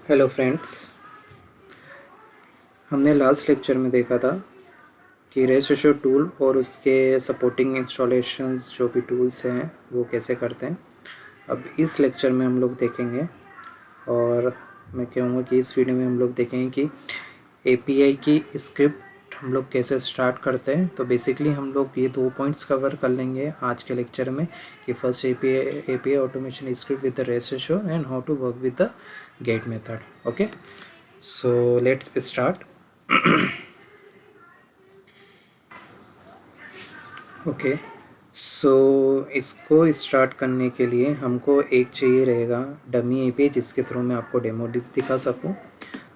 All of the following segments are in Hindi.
हेलो फ्रेंड्स, हमने लास्ट लेक्चर में देखा था कि रेजिस्ट्रेशन टूल और उसके सपोर्टिंग इंस्टॉलेशंस जो भी टूल्स हैं वो कैसे करते हैं। अब इस लेक्चर में हम लोग देखेंगे और मैं कहूँगा कि इस वीडियो में हम लोग देखेंगे कि एपीआई की स्क्रिप्ट हम लोग कैसे स्टार्ट करते हैं। तो बेसिकली हम लोग ये 2 पॉइंट्स कवर कर लेंगे आज के लेक्चर में कि first API automation script with the registration and how to work with the get method. Okay, so let's start. Okay, so इसको स्टार्ट करने के लिए हमको एक चाहिए रहेगा डमी एपीआई जिसके थ्रू मैं आपको डेमो दिखा सकूं।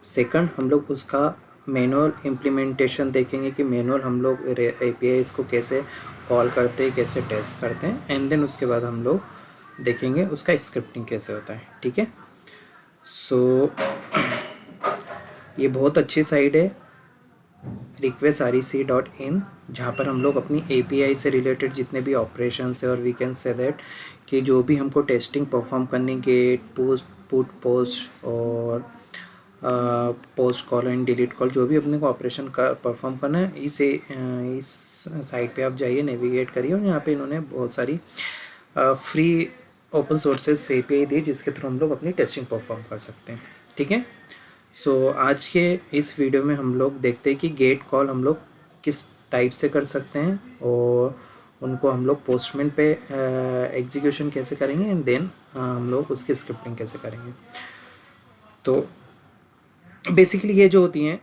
सेकंड, हम लोग उसका मैनुअल इम्प्लीमेंटेशन देखेंगे कि मैनुअल हम लोग एपीआई इसको कैसे कॉल करते हैं, कैसे टेस्ट करते हैं, एंड देन उसके बाद हम लोग देखेंगे उसका स्क्रिप्टिंग कैसे होता है। ठीक है, सो ये बहुत अच्छी साइट है request.rec.in, जहाँ पर हम लोग अपनी API से रिलेटेड जितने भी ऑपरेशंस है और वी कैन से दैट कि जो भी हमको टेस्टिंग परफॉर्म करनी, गेट, पोस्ट, पुट, पोस्ट और post call and delete call, जो भी अपने को ऑपरेशन का परफॉर्म करना है, इस साइट पे आप जाइए, नेविगेट करिए और यहाँ पे इन्होंने बहुत सारी फ्री ओपन सोर्सेस API दी जिसके थ्रू हम लोग अपनी टेस्टिंग परफॉर्म कर सकते हैं। ठीक है, सो आज के इस वीडियो में हम लोग देखते हैं कि गेट कॉल हम लोग किस टाइप से कर सकते हैं और उनको हम लोग पोस्टमैन पे एग्जीक्यूशन कैसे करेंगे एंड देन हम लोग उसकी स्क्रिप्टिंग कैसे करेंगे। तो बेसिकली ये जो होती हैं,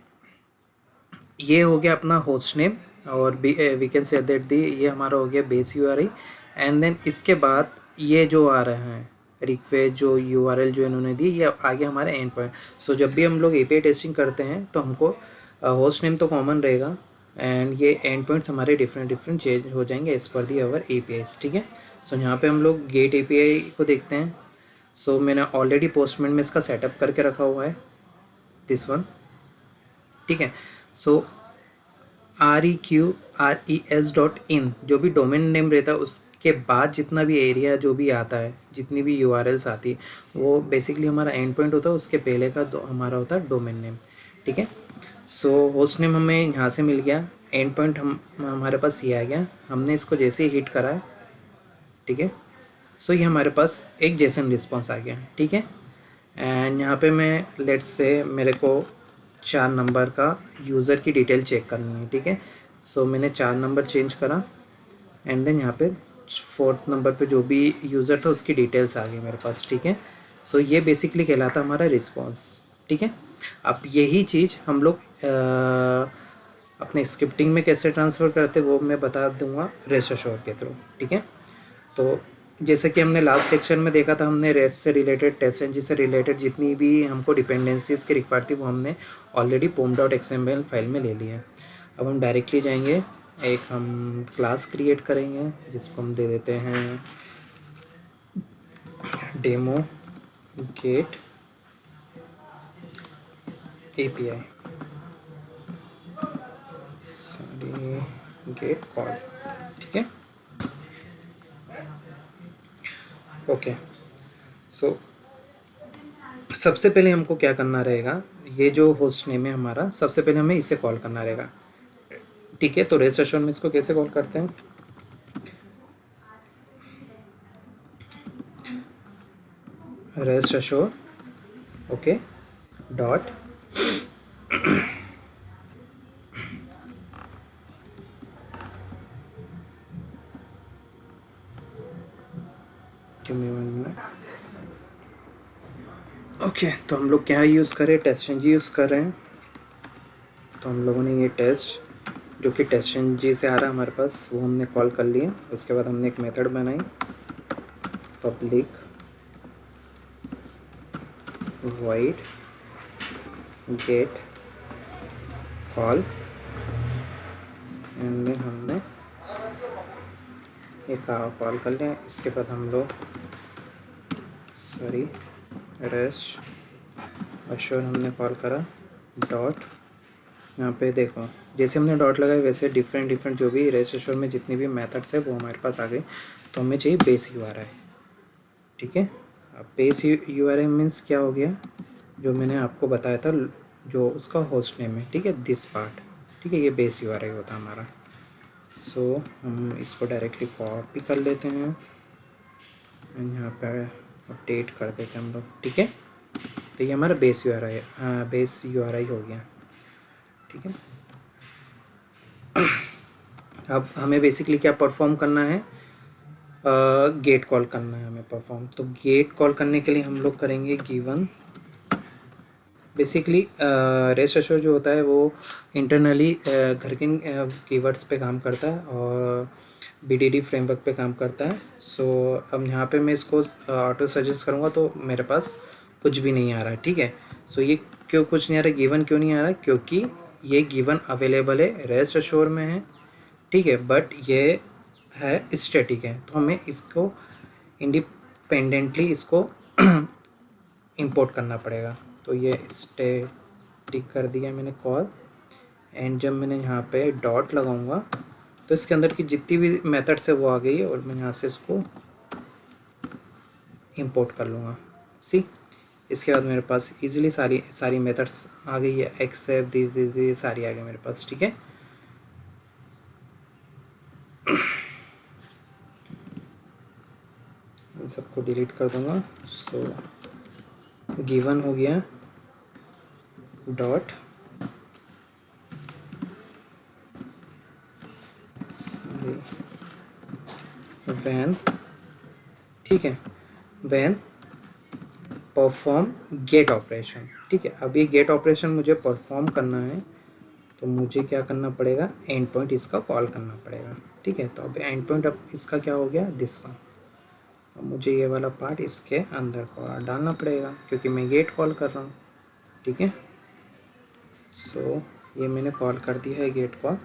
ये हो गया अपना होस्ट नेम और we can say that the ये हमारा हो गया बेस यूआरएल, एंड देन इसके बाद ये जो आ रहे हैं रिक्वेस्ट जो यूआरएल जो इन्होंने दी, ये आ गया हमारा एंड पॉइंट। सो जब भी हम लोग एपीआई टेस्टिंग करते हैं तो हमको होस्ट नेम तो कॉमन रहेगा एंड ये एंड पॉइंट्स हमारे डिफरेंट चेंज हो जाएंगे एज पर दी अवर एपीआईज। ठीक है, सो यहाँ पे हम लोग गेट एपीआई को देखते हैं। सो मैंने ऑलरेडी पोस्टमैन में इसका सेटअप करके रखा हुआ है, दिस वन। ठीक है, सो reqres.in जो भी डोमेन नेम रहता है उसके बाद जितना भी एरिया जो भी आता है, जितनी भी यूआरएल्स आती है, वो बेसिकली हमारा एंड पॉइंट होता है, उसके पहले का हमारा होता है डोमेन नेम। ठीक है, सो होस्ट नेम हमें यहाँ से मिल गया, एंड पॉइंट हमारे पास ये आ गया, हमने इसको जैसे ही हिट करा है, ठीक है, सो ये हमारे पास एक जेसन रिस्पॉन्स आ गया। ठीक है, एंड यहाँ पे मैं लेट्स से मेरे को 4 नंबर का यूज़र की डिटेल चेक करनी है। ठीक है, सो मैंने 4 नंबर चेंज करा एंड देन यहाँ पे 4th नंबर पे जो भी यूज़र था उसकी डिटेल्स आ गई मेरे पास। ठीक है, सो ये बेसिकली कहलाता हमारा रिस्पॉन्स। ठीक है, अब यही चीज़ हम लोग अपने स्क्रिप्टिंग में कैसे ट्रांसफ़र करते वो मैं बता दूंगा रेस्ट एश्योर के थ्रू। ठीक है, तो जैसे कि हमने लास्ट लेक्चर में देखा था, हमने रेस्ट से रिलेटेड, टेस्ट एंजिन से रिलेटेड जितनी भी हमको डिपेंडेंसीज की रिक्वायर्ड थी वो हमने ऑलरेडी pom.xml फाइल में ले लिया है। अब हम डायरेक्टली जाएंगे, एक हम क्लास क्रिएट करेंगे जिसको हम दे देते हैं demo get API, sorry get call. ठीक है, ओके, सो सबसे पहले हमको क्या करना रहेगा, ये जो होस्ट नेम है हमारा, सबसे पहले हमें इसे कॉल करना रहेगा। ठीक है, तो रेस्ट एश्योर में इसको कैसे कॉल करते हैं, rest assure okay dot okay, तो हम लोग क्या यूज़ करें, टेस्ट एनजी यूज़ कर रहे हैं। तो हम लोगों ने ये टेस्ट जो कि टेस्ट एनजी से आ रहा है हमारे पास वो हमने कॉल कर लिया। उसके बाद हमने एक मेथड बनाई, public void get call, and then हमने एक कॉल कर लिया। इसके बाद हम लोग सॉरी रेस्ट एश्योर हमने कॉल करा, डॉट, यहाँ पे देखो जैसे हमने डॉट लगाया वैसे डिफरेंट जो भी रेस्ट एश्योर में जितनी भी मेथड्स है वो हमारे पास आ गई। तो हमें चाहिए बेस यूआरआई। ठीक है, अब बेस यूआरआई मीन्स क्या हो गया, जो मैंने आपको बताया था, जो उसका होस्ट नेम है, ठीक है, दिस पार्ट, ठीक है, ये बेस यूआरएल होता है हमारा। सो हम इसको डायरेक्टली कॉपी कर लेते हैं एंड यहाँ पर अपडेट कर देते हैं हम लोग, ठीक है। तो ये हमारा बेस यूआरएल हो गया, ठीक है। अब हमें बेसिकली क्या परफॉर्म करना है, गेट कॉल करना है हमें परफॉर्म। तो गेट कॉल करने के लिए हम लोग करेंगे गिवन, बेसिकली रेस्ट एश्योर जो होता है वो इंटरनली घर के कीवर्ड्स पे काम करता है और BDD फ्रेमवर्क पे काम करता है। सो अब यहाँ पे मैं इसको ऑटो सजेस्ट करूँगा तो मेरे पास कुछ भी नहीं आ रहा है, ठीक है। सो ये क्यों कुछ नहीं आ रहा है, गिवन क्यों नहीं आ रहा है, क्योंकि ये गिवन अवेलेबल है, रेस्ट एश्योर में है, ठीक है, बट ये है स्टैटिक है। तो हमें इसको इंडिपेंडेंटली इसको इंपोर्ट करना पड़ेगा। तो ये स्टैटिक कर दिया मैंने कॉल, एंड जब मैंने यहाँ पे डॉट लगाऊंगा तो इसके अंदर की जितनी भी मेथड्स है वो आ गई है और मैं यहाँ से इसको इंपोर्ट कर लूँगा। सी, इसके बाद मेरे पास इजीली सारी मेथड्स आ गई है, एक्सेप्ट दिस सारी आ गई मेरे पास, ठीक है। इन सबको डिलीट कर दूंगा। सो गिवन हो गया डॉट वैन, ठीक है, वैन परफॉर्म गेट ऑपरेशन, ठीक है। अब ये गेट ऑपरेशन मुझे परफॉर्म करना है तो मुझे क्या करना पड़ेगा, एंड पॉइंट इसका कॉल करना पड़ेगा, ठीक है। तो अब एंड पॉइंट अब इसका क्या हो गया, दिस वन। अब मुझे ये वाला पार्ट इसके अंदर को डालना पड़ेगा क्योंकि मैं गेट कॉल कर रहा हूँ, ठीक है। सो ये मैंने कॉल कर दिया है गेट कॉल,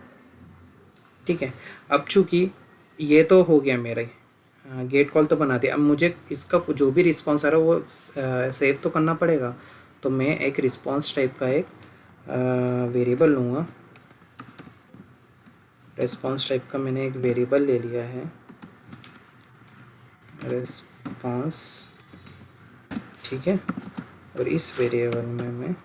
ठीक है। अब चूँकि ये तो हो गया मेरा गेट कॉल तो बना दिया, अब मुझे इसका जो भी रिस्पॉन्स आ रहा है वो सेव तो करना पड़ेगा। तो मैं एक रिस्पॉन्स टाइप का एक वेरिएबल लूँगा, रिस्पॉन्स टाइप का मैंने एक वेरिएबल ले लिया है, रिस्पॉन्स, ठीक है। और इस वेरिएबल में मैं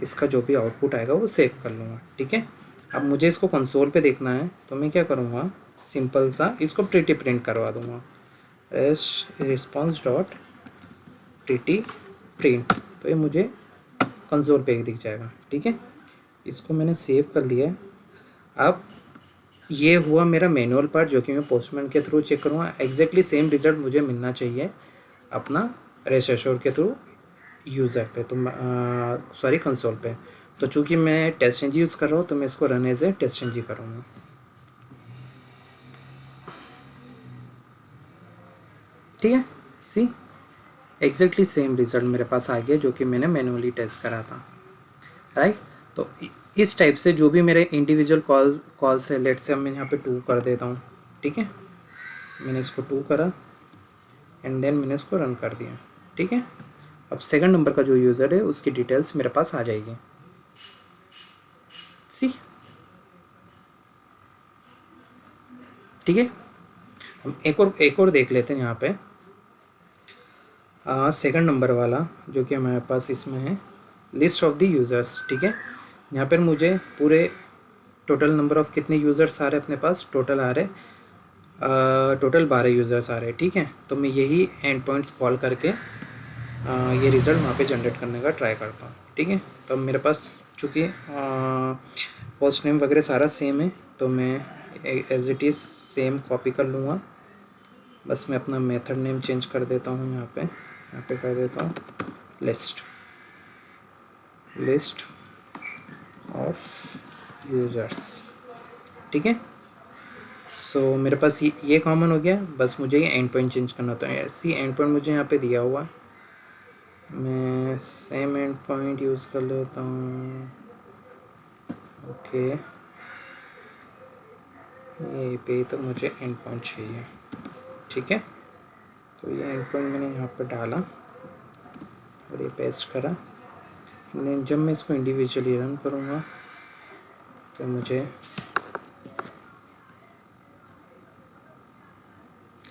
इसका जो भी आउटपुट आएगा वो सेव कर लूँगा, ठीक है। अब मुझे इसको कंसोल पे देखना है तो मैं क्या करूँगा, सिंपल सा इसको प्रिटी प्रिंट करवा दूँगा, रिस्पॉन्स डॉट प्रिटी प्रिंट। तो ये मुझे कंसोल पे दिख जाएगा, ठीक है। इसको मैंने सेव कर लिया है। अब ये हुआ मेरा मैनुअल पार्ट जो कि मैं पोस्टमैन के थ्रू चेक करूँगा। एग्जैक्टली सेम रिज़ल्ट मुझे मिलना चाहिए अपना रेस्ट एश्योर के थ्रू यूज़र पे, तो सॉरी कंसोल पे। तो चूँकि मैं टेस्ट यूज़ कर रहा हूँ तो मैं इसको रन एज ए टेस्ट करूँगा, ठीक है। सी, एग्जैक्टली सेम रिज़ल्ट मेरे पास आ गया जो कि मैंने मैनुअली टेस्ट करा था, राइट। तो इस टाइप से जो भी मेरे इंडिविजुअल कॉल्स है, लेट से मैं यहाँ पे 2 कर देता हूँ, ठीक है। मैंने इसको 2 करा एंड देन मैंने इसको रन कर दिया, ठीक है। अब सेकंड नंबर का जो यूज़र है उसकी डिटेल्स मेरे पास आ जाएगी, सी, ठीक है। हम एक और देख लेते हैं यहाँ पे, सेकंड नंबर वाला जो कि हमारे पास इसमें है लिस्ट ऑफ द यूज़र्स, ठीक है। यहाँ पर मुझे पूरे टोटल नंबर ऑफ़ कितने यूज़र्स आ रहे हैं अपने पास, टोटल आ रहे टोटल 12 यूज़र्स आ रहे हैं, ठीक है। तो मैं यही एंड पॉइंट्स कॉल करके ये रिज़ल्ट वहाँ पे जनरेट करने का ट्राई करता हूँ, ठीक है। तो मेरे पास चूँकि पोस्ट नेम वगैरह सारा सेम है तो मैं as it is same copy कर लूँगा। बस मैं अपना मेथड नेम चेंज कर देता हूँ, यहाँ पे कर देता हूँ लिस्ट ऑफ यूज़र्स, ठीक है। सो मेरे पास ये कॉमन हो गया, बस मुझे ये एंड पॉइंट चेंज करना होता है। सी, एंड पॉइंट मुझे यहाँ पे दिया हुआ, मैं सेम एंड पॉइंट यूज़ कर लेता हूँ, ओके। ये पे तो मुझे एंड पॉइंट चाहिए, ठीक है। तो ये एंड पॉइंट मैंने यहाँ पर डाला और ये पेस्ट करा। जब मैं इसको इंडिविजुअली रन करूँगा तो मुझे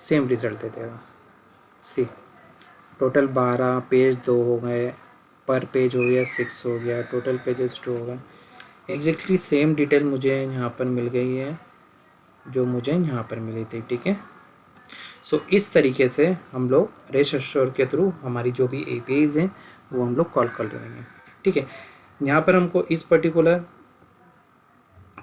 सेम रिज़ल्ट दे देगा, सी। टोटल 12 पेज 2 हो गए, पर पेज हो गया 6 हो गया, टोटल पेजेस 2 हो गए। एग्जैक्टली सेम डिटेल मुझे यहाँ पर मिल गई है जो मुझे यहाँ पर मिली थी, ठीक है। सो इस तरीके से हम लोग रेस्ट एश्योर के थ्रू हमारी जो भी APIs हैं वो हम लोग कॉल कर रहे हैं, ठीक है। यहाँ पर हमको इस पर्टिकुलर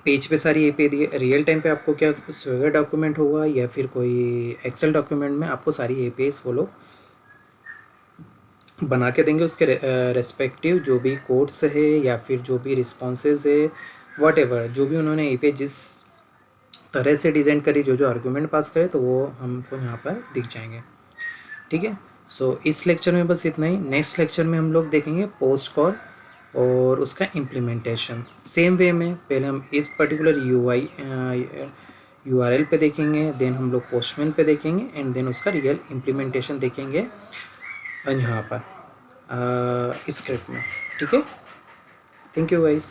पेज पे सारी API दी है। रियल टाइम पे आपको क्या स्विगर डॉक्यूमेंट होगा या फिर कोई एक्सेल डॉक्यूमेंट में आपको सारी APIs वो लोग बना के देंगे, उसके रेस्पेक्टिव जो भी कोड्स है या फिर जो भी रिस्पॉन्सेज है, वॉट जो भी उन्होंने API जिस तरह से डिज़ाइन करी, जो जो आर्गूमेंट पास करे, तो वो हमको यहाँ पर दिख जाएंगे, ठीक है। सो इस लेक्चर में बस इतना ही। नेक्स्ट लेक्चर में हम लोग देखेंगे पोस्ट कॉल और उसका इम्प्लीमेंटेशन। सेम वे में पहले हम इस पर्टिकुलर URL पे देखेंगे, देन हम लोग पोस्टमैन पे देखेंगे एंड देन उसका रियल इम्प्लीमेंटेशन देखेंगे यहाँ पर स्क्रिप्ट में, ठीक है। Thank you guys.